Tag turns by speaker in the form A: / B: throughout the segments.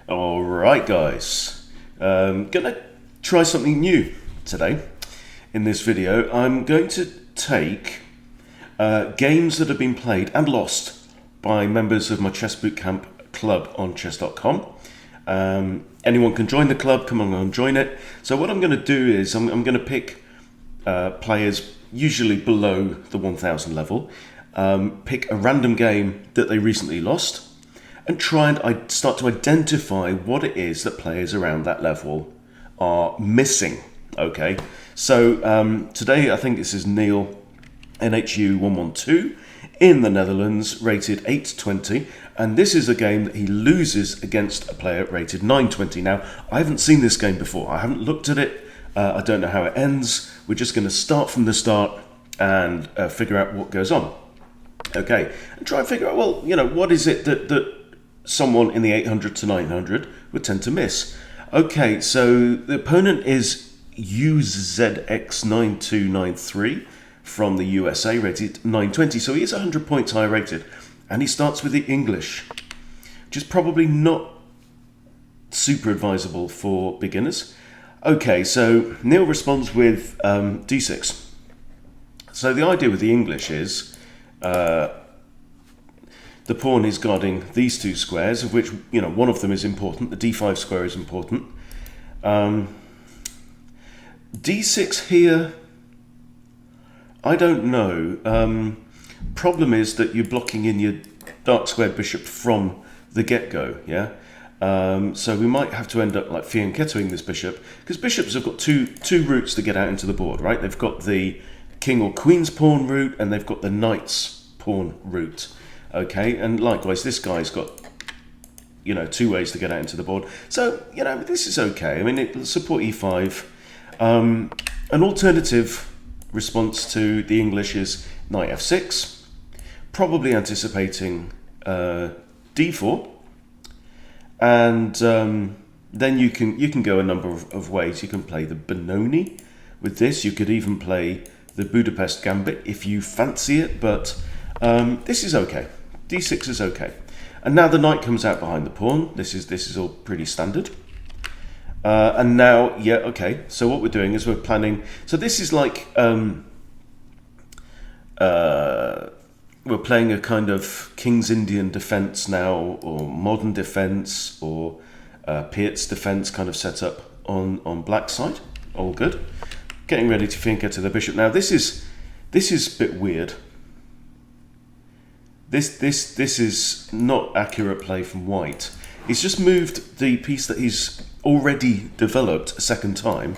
A: Alright guys, gonna try something new today in this video. I'm going to take games that have been played and lost by members of my Chess Bootcamp club on chess.com. Anyone can join the club, come along and join it. So what I'm going to do is I'm going to pick players usually below the 1000 level, pick a random game that they recently lost, and try and start to identify what it is that players around that level are missing. Okay, so today I think this is Neil, nhu112, in the Netherlands, rated 820, and this is a game that he loses against a player rated 920. Now, I haven't seen this game before, I haven't looked at it, I don't know how it ends. We're just going to start from the start and figure out what goes on. Okay, and try and figure out, well, you know, what is it that someone in the 800 to 900 would tend to miss. Okay, so the opponent is UZX9293 from the USA, rated 920, so he is 100 points higher rated, and he starts with the English, which is probably not super advisable for beginners. Okay, so Neil responds with d6. So the idea with the English is the pawn is guarding these two squares, of which, you know, one of them is important. The d5 square is important. d6 here, I don't know. Problem is that you're blocking in your dark squared bishop from the get-go, yeah? So we might have to end up like fianchettoing this bishop, because bishops have got two routes to get out into the board, right? They've got the king or queen's pawn route, and they've got the knight's pawn route. Okay, and likewise, this guy's got, you know, two ways to get out into the board. So, you know, this is okay. I mean, it'll support e5. An alternative response to the English is knight f6, probably anticipating d4, and then you can go a number of ways. You can play the Benoni with this. You could even play the Budapest Gambit if you fancy it, but this is okay. d6 is okay. And now the knight comes out behind the pawn. This is all pretty standard. And now, yeah, okay. So what we're doing is we're planning. So this is like we're playing a kind of King's Indian defense now, or modern defense, or Piet's defense kind of setup on black side. All good. Getting ready to fianchetto to the bishop. Now this is a bit weird. This is not accurate play from white. He's just moved the piece that he's already developed a second time,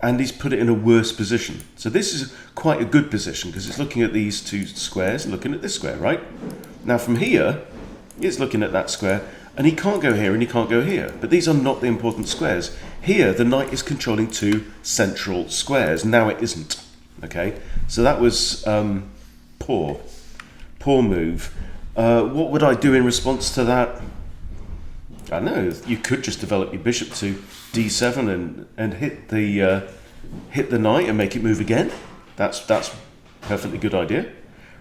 A: and he's put it in a worse position. So this is quite a good position, because it's looking at these two squares and looking at this square, right? Now from here, it's looking at that square, and he can't go here and he can't go here. But these are not the important squares. Here, the knight is controlling two central squares. Now it isn't. Okay, so that was poor move. What would I do in response to that? I don't know. You could just develop your bishop to d7 and hit the knight and make it move again. That's perfectly good idea,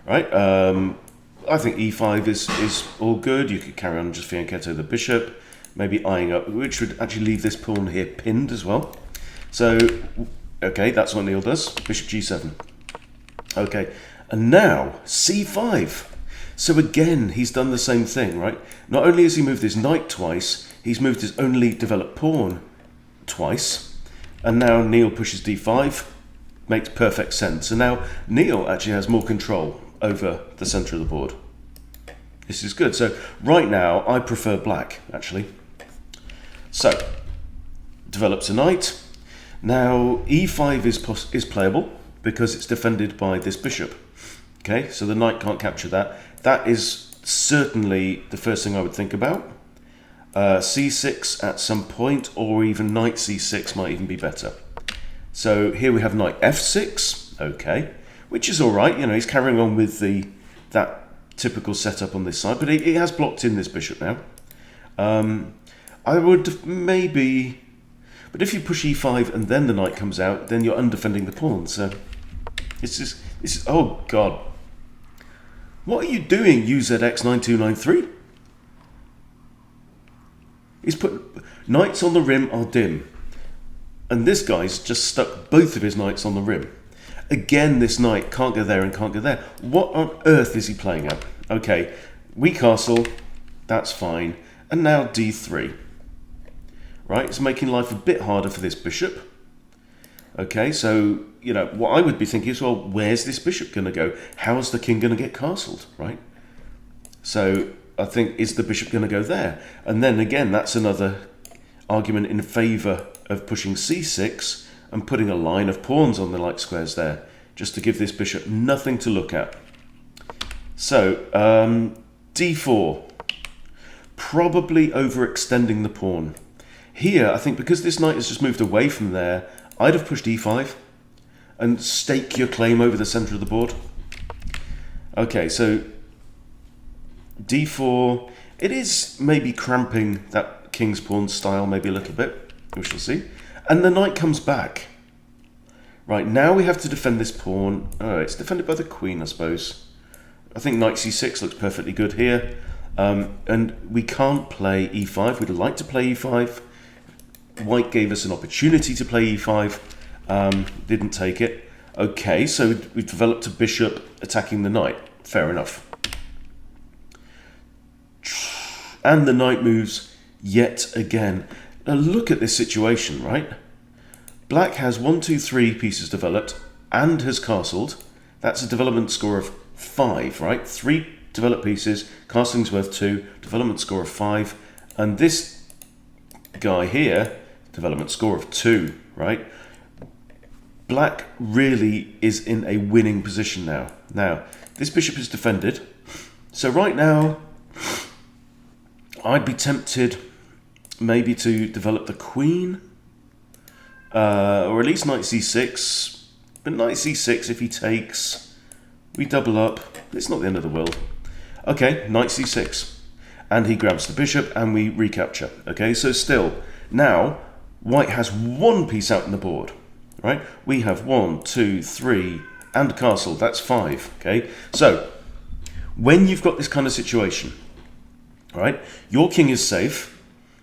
A: right? I think e5 is all good. You could carry on and just fianchetto the bishop, maybe eyeing up, which would actually leave this pawn here pinned as well. So, okay, that's what Neil does. Bishop g7. Okay, and now c5. So again, he's done the same thing, right? Not only has he moved his knight twice, he's moved his only developed pawn twice, and now Neil pushes d5. Makes perfect sense. And now Neil actually has more control over the center of the board. This is good. So right now, I prefer black, actually. So, develops a knight. Now e5 is playable because it's defended by this bishop. Okay, so the knight can't capture that. That is certainly the first thing I would think about. c6 at some point, or even knight c6 might even be better. So here we have knight f6, okay, which is all right. You know, he's carrying on with that typical setup on this side, but he has blocked in this bishop now. I would maybe, but if you push e5 and then the knight comes out, then you're undefending the pawn. So this is oh god. What are you doing, UZX9293? He's put knights on the rim are dim. And this guy's just stuck both of his knights on the rim. Again, this knight can't go there and can't go there. What on earth is he playing at? Okay, we castle, that's fine. And now d3. Right, it's making life a bit harder for this bishop. Okay, so, you know, what I would be thinking is, well, where's this bishop going to go? How's the king going to get castled, right? So I think, is the bishop going to go there? And then again, that's another argument in favour of pushing c6 and putting a line of pawns on the light squares there, just to give this bishop nothing to look at. So, d4, probably overextending the pawn. Here, I think because this knight has just moved away from there, I'd have pushed e5 and stake your claim over the centre of the board. Okay, so d4, it is maybe cramping that king's pawn style maybe a little bit, we shall see. And the knight comes back. Right, now we have to defend this pawn. Oh, it's defended by the queen, I suppose. I think knight c6 looks perfectly good here. And we can't play e5. We'd like to play e5. White gave us an opportunity to play e5. Didn't take it. Okay, so we've developed a bishop attacking the knight. Fair enough. And the knight moves yet again. Now look at this situation, right? Black has 1, 2, 3 pieces developed and has castled. That's a development score of 5, right? 3 developed pieces, castling's worth 2, development score of 5. And this guy here, development score of 2, right? Black really is in a winning position now. Now, this bishop is defended. So right now, I'd be tempted maybe to develop the queen, or at least knight c6. But knight c6, if he takes, we double up. It's not the end of the world. Okay, knight c6. And he grabs the bishop and we recapture. Okay, so still, now, white has 1 piece out in the board. Right? We have 1, 2, 3, and castle. That's 5. Okay, so when you've got this kind of situation, right, your king is safe.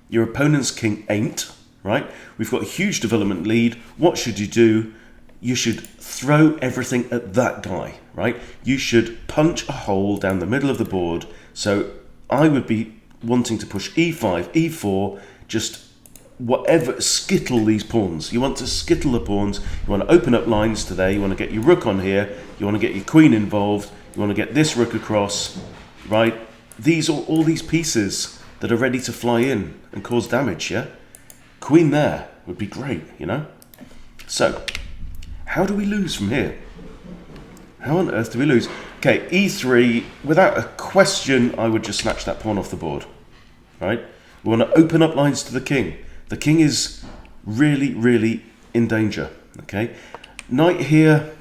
A: Your opponent's king ain't, right? We've got a huge development lead. What should you do? You should throw everything at that guy, right? You should punch a hole down the middle of the board. So I would be wanting to push e5, e4, just whatever, skittle these pawns. You want to skittle the pawns. You want to open up lines today. You want to get your rook on here. You want to get your queen involved. You want to get this rook across, right? These are all these pieces that are ready to fly in and cause damage, yeah? Queen there would be great, you know? So, how do we lose from here? How on earth do we lose? Okay, e3, without a question, I would just snatch that pawn off the board, right? We want to open up lines to the king. The king is really, really in danger, okay? Knight here,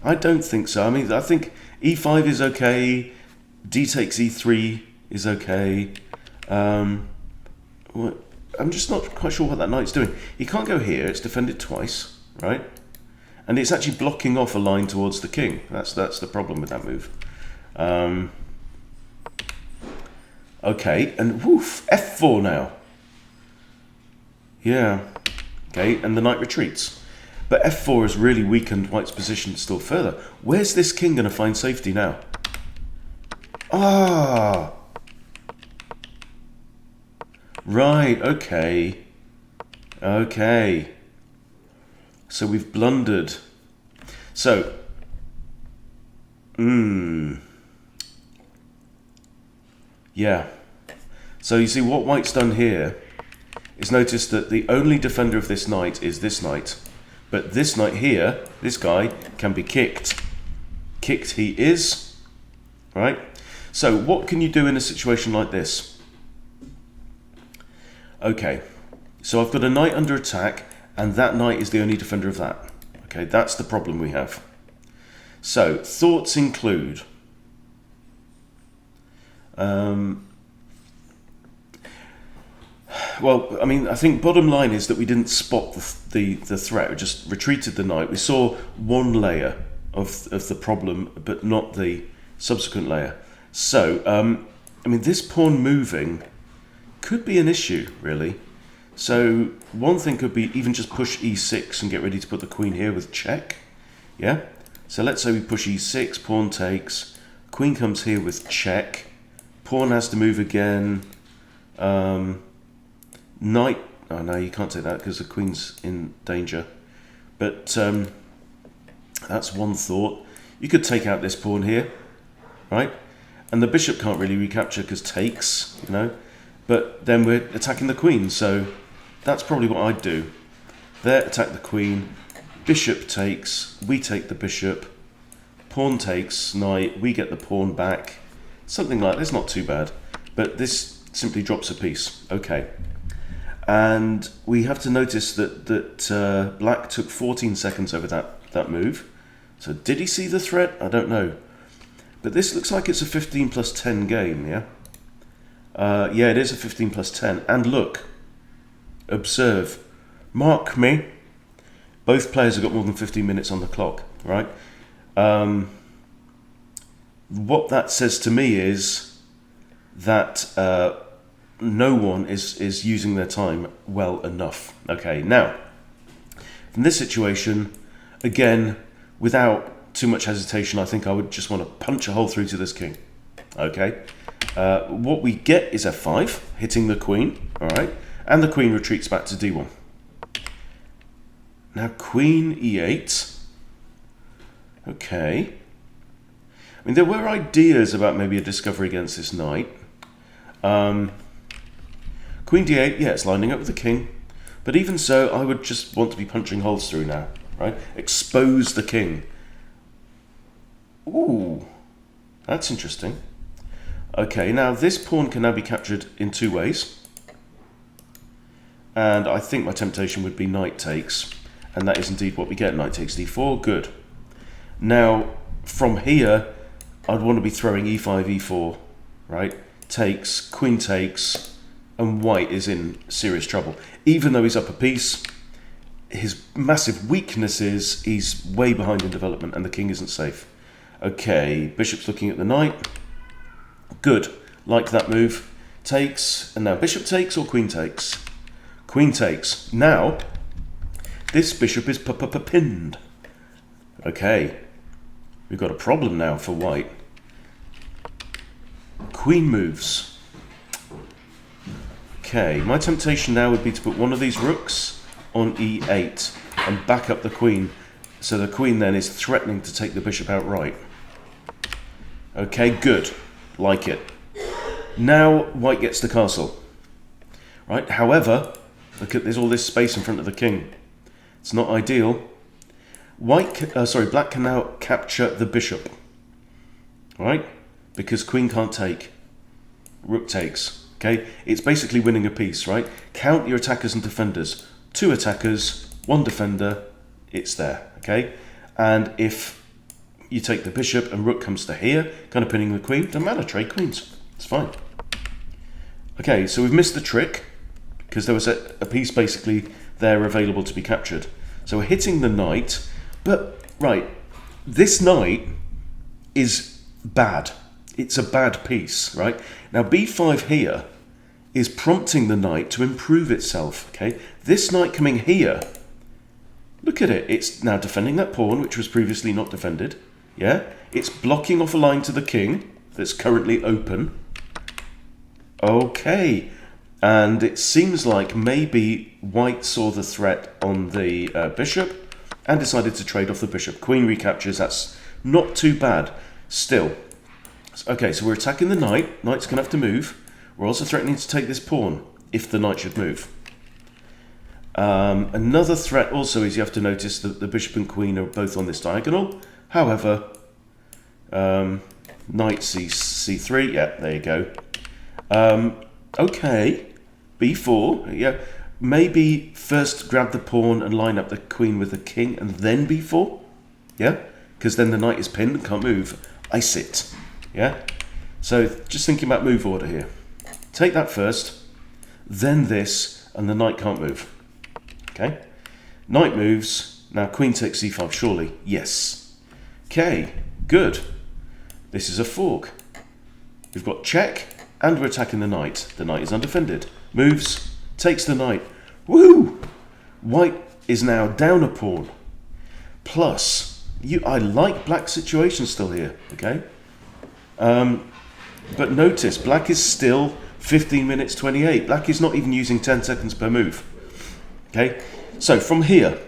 A: I don't think so. I mean, I think e5 is okay, d takes e3 is okay. I'm just not quite sure what that knight's doing. He can't go here, it's defended twice, right? And it's actually blocking off a line towards the king. That's the problem with that move. Okay, and woof, f4 now. Yeah, okay, and the knight retreats. But f4 has really weakened white's position still further. Where's this king going to find safety now? Ah! Right, okay. Okay. So we've blundered. So, yeah. So you see what white's done here is notice that the only defender of this knight is this knight. But this knight here, this guy, can be kicked. Kicked he is. Right? So what can you do in a situation like this? Okay, so I've got a knight under attack, and that knight is the only defender of that. Okay, that's the problem we have. So, thoughts include... well, I mean, I think bottom line is that we didn't spot the threat. We just retreated the knight. We saw one layer of the problem, but not the subsequent layer. So, I mean, this pawn moving could be an issue, really. So one thing could be even just push e6 and get ready to put the queen here with check. Yeah? So let's say we push e6, pawn takes, queen comes here with check, pawn has to move again, knight, oh no, you can't take that because the queen's in danger. But that's one thought. You could take out this pawn here, right? And the bishop can't really recapture because takes, you know. But then we're attacking the queen, so that's probably what I'd do. There, attack the queen, bishop takes, we take the bishop, pawn takes, knight, we get the pawn back. Something like this, not too bad. But this simply drops a piece. Okay. And we have to notice that black took 14 seconds over that move. So did he see the threat? I don't know. But this looks like it's a 15 plus 10 game, yeah? Yeah, it is a 15 plus 10. And look, observe, mark me. Both players have got more than 15 minutes on the clock, right? What that says to me is that no one is using their time well enough. Okay, now, from this situation, again, without too much hesitation, I think I would just want to punch a hole through to this king. Okay, what we get is f5, hitting the queen, all right, and the queen retreats back to d1. Now queen e8. Okay. I mean, there were ideas about maybe a discovery against this knight. Queen d8, yeah, it's lining up with the king. But even so, I would just want to be punching holes through now, right? Expose the king. Ooh, that's interesting. Okay, now this pawn can now be captured in two ways. And I think my temptation would be knight takes. And that is indeed what we get, knight takes d4, good. Now, from here, I'd want to be throwing e5, e4, right? Takes, queen takes, and white is in serious trouble. Even though he's up a piece, his massive weakness is he's way behind in development and the king isn't safe. Okay, bishop's looking at the knight. Good, like that move. Takes, and now bishop takes or queen takes? Queen takes. Now, this bishop is pinned. Okay, we've got a problem now for white. Queen moves. Okay, my temptation now would be to put one of these rooks on e8 and back up the queen, so the queen then is threatening to take the bishop outright. Okay, good. Like it. Now white gets the castle. Right, however, look at, there's all this space in front of the king. It's not ideal. Black can now capture the bishop. Right? Because queen can't take. Rook takes. Okay? It's basically winning a piece, right? Count your attackers and defenders. 2 attackers, 1 defender, it's there. Okay? And if you take the bishop and rook comes to here, kind of pinning the queen, doesn't matter, trade queens. It's fine. Okay, so we've missed the trick because there was a piece basically there available to be captured. So we're hitting the knight, but right, this knight is bad. It's a bad piece, right? Now b5 here is prompting the knight to improve itself, okay? This knight coming here, look at it. It's now defending that pawn, which was previously not defended, yeah? It's blocking off a line to the king that's currently open. Okay, and it seems like maybe white saw the threat on the bishop and decided to trade off the bishop. Queen recaptures, that's not too bad. Still, okay, so we're attacking the knight. Knight's going to have to move. We're also threatening to take this pawn if the knight should move. Another threat also is you have to notice that the bishop and queen are both on this diagonal. However, knight c3, yeah, there you go. Okay, b4, yeah. Maybe first grab the pawn and line up the queen with the king and then b4, yeah? Because then the knight is pinned and can't move. I sit, yeah? So just thinking about move order here. Take that first, then this, and the knight can't move. Okay? Knight moves. Now queen takes c5, surely. Yes. Okay, good. This is a fork. We've got check and we're attacking the knight. The knight is undefended. Moves, takes the knight. Woo! White is now down a pawn. Plus, I like black's situation still here, okay? But notice, black is still 15 minutes 28. Black is not even using 10 seconds per move. Okay? So from here,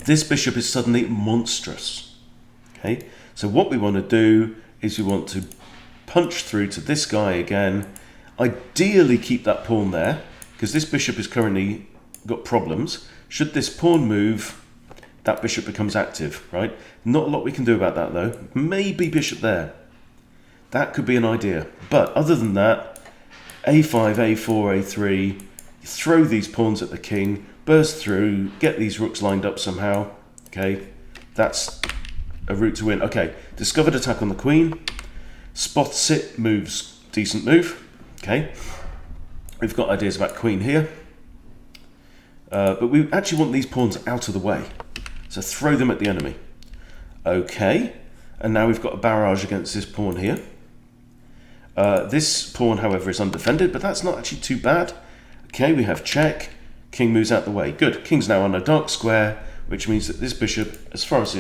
A: this bishop is suddenly monstrous. Okay? So what we want to do is we want to punch through to this guy again. Ideally keep that pawn there, because this bishop has currently got problems. Should this pawn move, that bishop becomes active, right? Not a lot we can do about that though. Maybe bishop there. That could be an idea. But other than that, a5, a4, a3, throw these pawns at the king, burst through, get these rooks lined up somehow. Okay, that's a route to win. Okay, discovered attack on the queen. Spots it, moves, decent move. Okay, we've got ideas about queen here. But we actually want these pawns out of the way. So throw them at the enemy. Okay, and now we've got a barrage against this pawn here. This pawn, however, is undefended, but that's not actually too bad. Okay, we have check. King moves out the way. Good. King's now on a dark square, which means that this bishop, as far as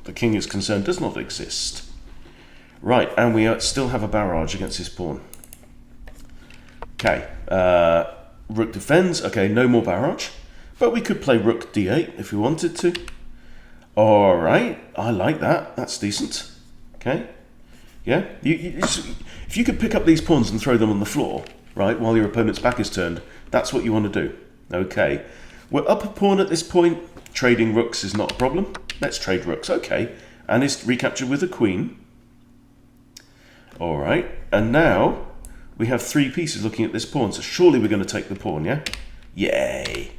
A: the king is concerned, does not exist. Right, and we still have a barrage against this pawn. Okay, rook defends. Okay, no more barrage, but we could play rook d8 if we wanted to. All right, I like that. That's decent. Okay, yeah. If you could pick up these pawns and throw them on the floor, right, while your opponent's back is turned, that's what you want to do. Okay, we're up a pawn at this point. Trading rooks is not a problem. Let's trade rooks. Okay, and is recaptured with a queen. All right, and now we have three pieces looking at this pawn, so surely we're going to take the pawn, yeah? Yay!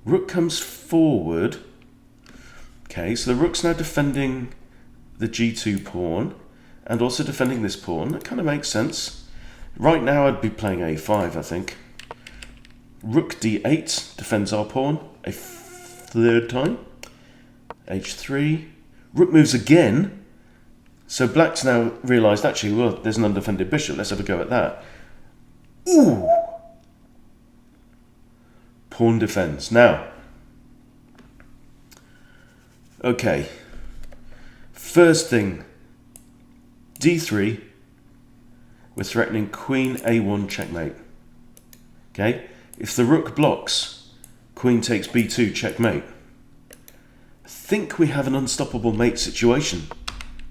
A: Rook comes forward. Okay, so the rook's now defending the g2 pawn and also defending this pawn. That kind of makes sense. Right now I'd be playing a5, I think. Rook d8 defends our pawn a third time. h3. Rook moves again. So black's now realised, actually, well, there's an undefended bishop. Let's have a go at that. Ooh! Pawn defends. Now, okay. First thing, d3. We're threatening queen a1 checkmate. Okay? If the rook blocks, queen takes b2 checkmate. I think we have an unstoppable mate situation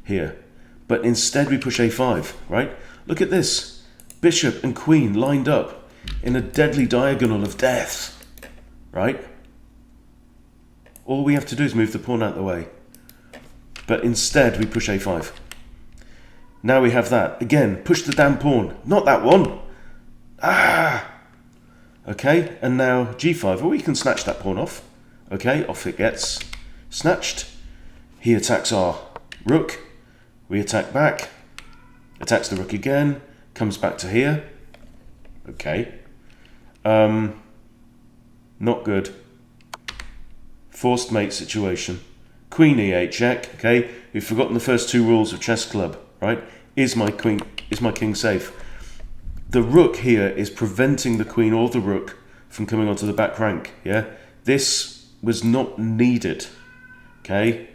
A: here. But instead we push a5, right? Look at this. Bishop and queen lined up in a deadly diagonal of death, right? All we have to do is move the pawn out of the way. But instead we push a5. Now we have that. Again, push the damn pawn. Not that one. Ah! Okay, and now g5. Oh, we can snatch that pawn off. Okay, off it gets. Snatched. He attacks our rook. We attack back, attacks the rook again, comes back to here. Okay. Not good. Forced mate situation. Queen e8 check, okay? We've forgotten the first two rules of chess club, right? Is my king safe? The rook here is preventing the queen or the rook from coming onto the back rank, yeah? This was not needed, okay?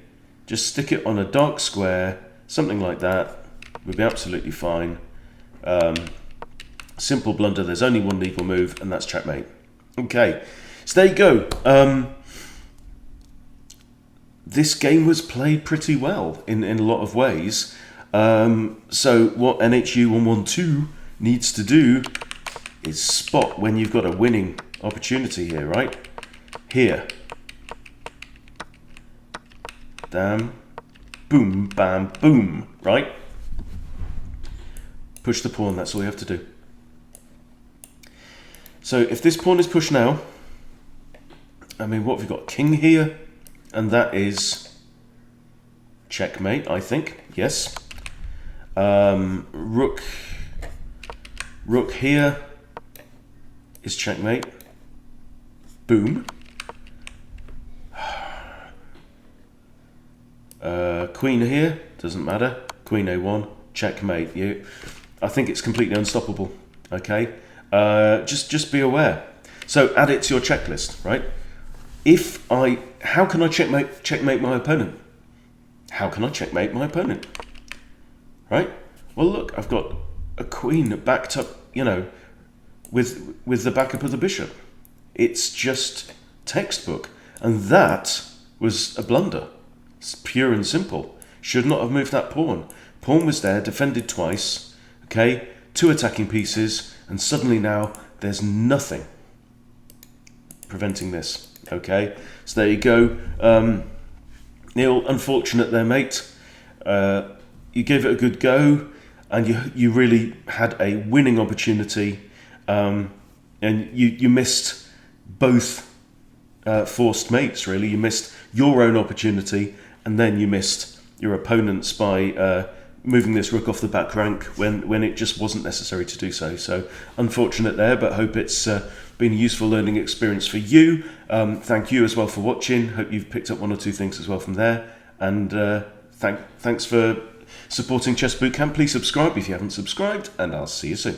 A: Just stick it on a dark square. Something like that would be absolutely fine. Simple blunder. There's only one legal move, and that's checkmate. Okay, so there you go. This game was played pretty well in a lot of ways. So what nhu112 needs to do is spot when you've got a winning opportunity here, right? Here. Damn. Boom, bam, boom, right? Push the pawn, that's all you have to do. So if this pawn is pushed now, I mean, what have we got? King here, and that is checkmate, I think, yes. Rook here is checkmate. Boom. Queen here, doesn't matter. Queen a1, checkmate. I think it's completely unstoppable. Okay, just be aware. So add it to your checklist, right? How can I checkmate my opponent? How can I checkmate my opponent? Right? Well, look, I've got a queen backed up, with the backup of the bishop. It's just textbook, and that was a blunder. It's pure and simple. Should not have moved that pawn. Pawn was there, defended twice. Okay, 2 attacking pieces, and suddenly now there's nothing preventing this. Okay, so there you go. Neil, unfortunate there, mate. You gave it a good go, and you really had a winning opportunity, and you missed both forced mates. Really, you missed your own opportunity, and then you missed your opponent's by moving this rook off the back rank when it just wasn't necessary to do so. So unfortunate there, but hope it's been a useful learning experience for you. Thank you as well for watching. Hope you've picked up 1 or 2 things as well from there. And thanks for supporting Chess Bootcamp. Please subscribe if you haven't subscribed, and I'll see you soon.